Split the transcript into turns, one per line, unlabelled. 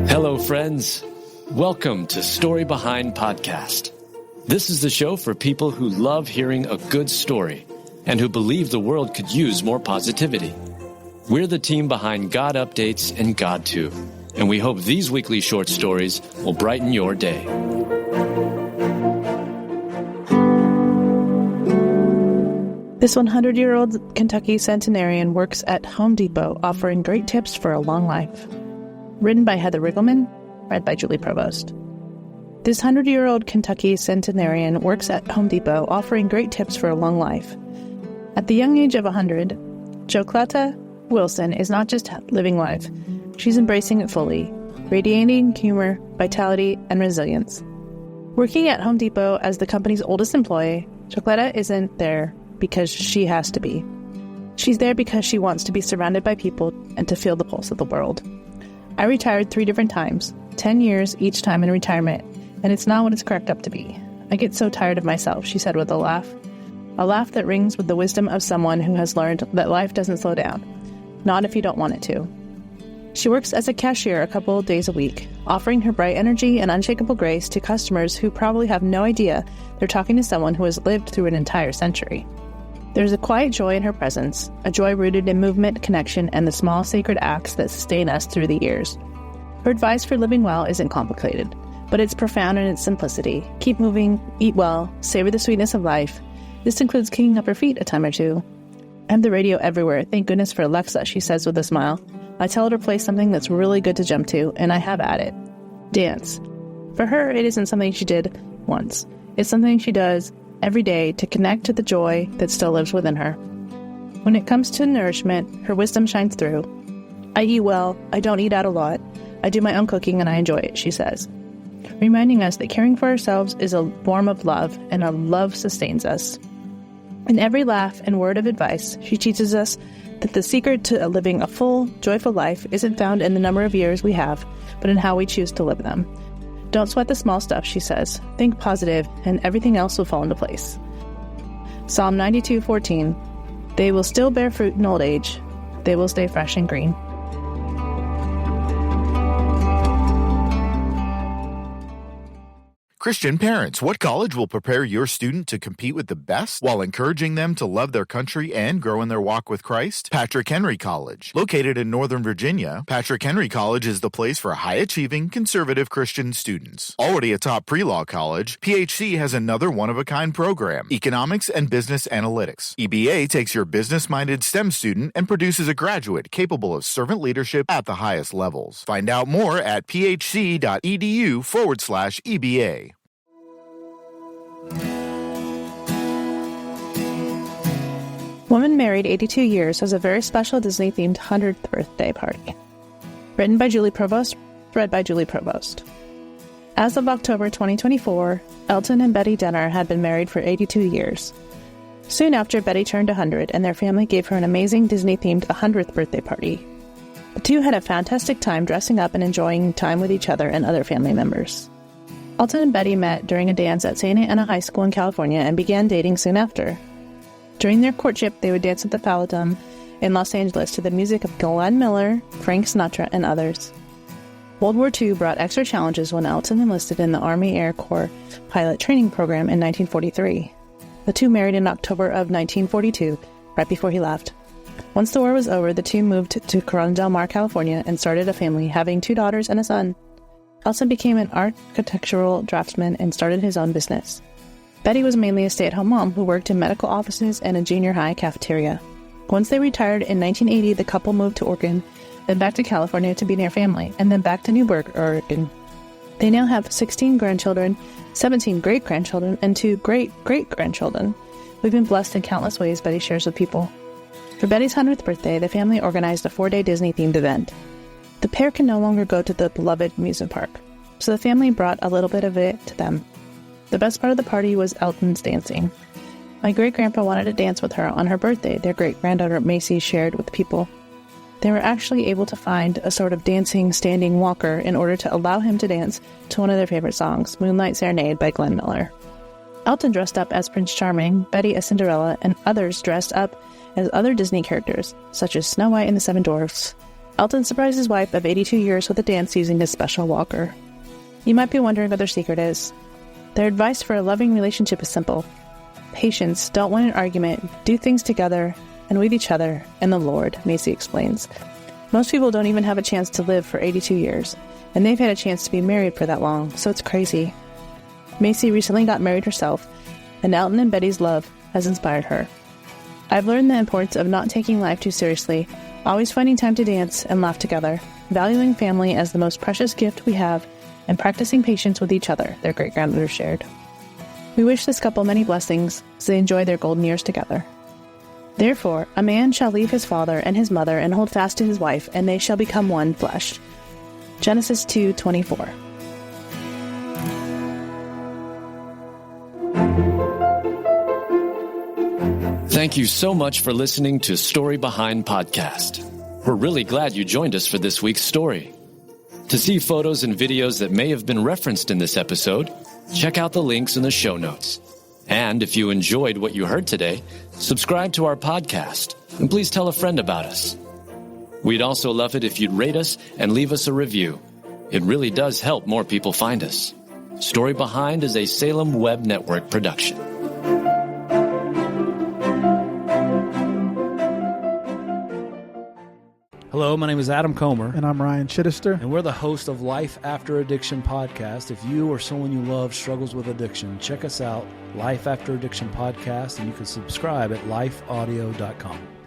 Hello, friends. Welcome to Story Behind Podcast. This is the show for people who love hearing a good story and who believe the world could use more positivity. We're the team behind GodUpdates and God2, and we hope these weekly short stories will brighten your day.
This 100-year-old Kentucky Centenarian works at Home Depot, offering great tips for a long life. Written by Heather Riggleman, read by Julie Provost. This 100-year-old Kentucky Centenarian works at Home Depot, offering great tips for a long life. At the young age of 100, Jocletta Wilson is not just living life. She's embracing it fully, radiating humor, vitality, and resilience. Working at Home Depot as the company's oldest employee, Jocletta isn't there because she has to be. She's there because she wants to be surrounded by people and to feel the pulse of the world. I retired 3 different times, 10 years each time in retirement, and it's not what it's cracked up to be. I get so tired of myself, she said with a laugh that rings with the wisdom of someone who has learned that life doesn't slow down, not if you don't want it to. She works as a cashier a couple of days a week, offering her bright energy and unshakable grace to customers who probably have no idea they're talking to someone who has lived through an entire century. There's a quiet joy in her presence, a joy rooted in movement, connection, and the small sacred acts that sustain us through the years. Her advice for living well isn't complicated, but it's profound in its simplicity. Keep moving, eat well, savor the sweetness of life. This includes kicking up her feet a time or two. I have the radio everywhere. Thank goodness for Alexa, she says with a smile. I tell her to play something that's really good to jump to, and I have at it. Dance. For her, it isn't something she did once. It's something she does every day to connect to the joy that still lives within her. When it comes to nourishment, her wisdom shines through. I eat well, I don't eat out a lot, I do my own cooking and I enjoy it, she says, reminding us that caring for ourselves is a form of love, and our love sustains us. In every laugh and word of advice, she teaches us that the secret to living a full, joyful life isn't found in the number of years we have, but in how we choose to live them. Don't sweat the small stuff, she says. Think positive, and everything else will fall into place. Psalm 92:14. They will still bear fruit in old age. They will stay fresh and green.
Christian parents, what college will prepare your student to compete with the best while encouraging them to love their country and grow in their walk with Christ? Patrick Henry College. Located in Northern Virginia, Patrick Henry College is the place for high-achieving, conservative Christian students. Already a top pre-law college, PHC has another one-of-a-kind program, Economics and Business Analytics. EBA takes your business-minded STEM student and produces a graduate capable of servant leadership at the highest levels. Find out more at phc.edu/EBA.
Woman married 82 years has a very special Disney-themed 100th birthday party. Written by Julie Provost, read by Julie Provost. As of October 2024, Elton and Betty Denner had been married for 82 years. Soon after, Betty turned 100, and their family gave her an amazing Disney-themed 100th birthday party. The two had a fantastic time dressing up and enjoying time with each other and other family members. Elton and Betty met during a dance at Santa Ana High School in California and began dating soon after. During their courtship, they would dance at the Palladium in Los Angeles to the music of Glenn Miller, Frank Sinatra, and others. World War II brought extra challenges when Elton enlisted in the Army Air Corps pilot training program in 1943. The two married in October of 1942, right before he left. Once the war was over, the two moved to Corona del Mar, California, and started a family, having 2 daughters and a son. Elton became an architectural draftsman and started his own business. Betty was mainly a stay-at-home mom who worked in medical offices and a junior high cafeteria. Once they retired in 1980, the couple moved to Oregon, then back to California to be near family, and then back to Newburgh, Oregon. They now have 16 grandchildren, 17 great-grandchildren, and 2 great-great-grandchildren. We've been blessed in countless ways, Betty shares with people. For Betty's 100th birthday, the family organized a 4-day Disney-themed event. The pair can no longer go to the beloved amusement park, so the family brought a little bit of it to them. The best part of the party was Elton's dancing. My great-grandpa wanted to dance with her on her birthday, their great-granddaughter Macy shared with the people. They were actually able to find a sort of dancing, standing walker in order to allow him to dance to one of their favorite songs, Moonlight Serenade by Glenn Miller. Elton dressed up as Prince Charming, Betty as Cinderella, and others dressed up as other Disney characters, such as Snow White and the Seven Dwarfs. Elton surprised his wife of 82 years with a dance using his special walker. You might be wondering what their secret is. Their advice for a loving relationship is simple. Patience, don't win an argument, do things together and with each other and the Lord, Macy explains. Most people don't even have a chance to live for 82 years, and they've had a chance to be married for that long, so it's crazy. Macy recently got married herself, and Elton and Betty's love has inspired her. I've learned the importance of not taking life too seriously, always finding time to dance and laugh together, valuing family as the most precious gift we have, and practicing patience with each other, their great-grandmother shared. We wish this couple many blessings as they enjoy their golden years together. Therefore, a man shall leave his father and his mother and hold fast to his wife, and they shall become one flesh. Genesis 2:24.
Thank you so much for listening to Story Behind Podcast. We're really glad you joined us for this week's story. To see photos and videos that may have been referenced in this episode, check out the links in the show notes. And if you enjoyed what you heard today, subscribe to our podcast, and please tell a friend about us. We'd also love it if you'd rate us and leave us a review. It really does help more people find us. Story Behind is a Salem Web Network production.
Hello, my name is Adam Comer.
And I'm Ryan Chittister.
And we're the host of Life After Addiction podcast. If you or someone you love struggles with addiction, check us out, Life After Addiction podcast, and you can subscribe at lifeaudio.com.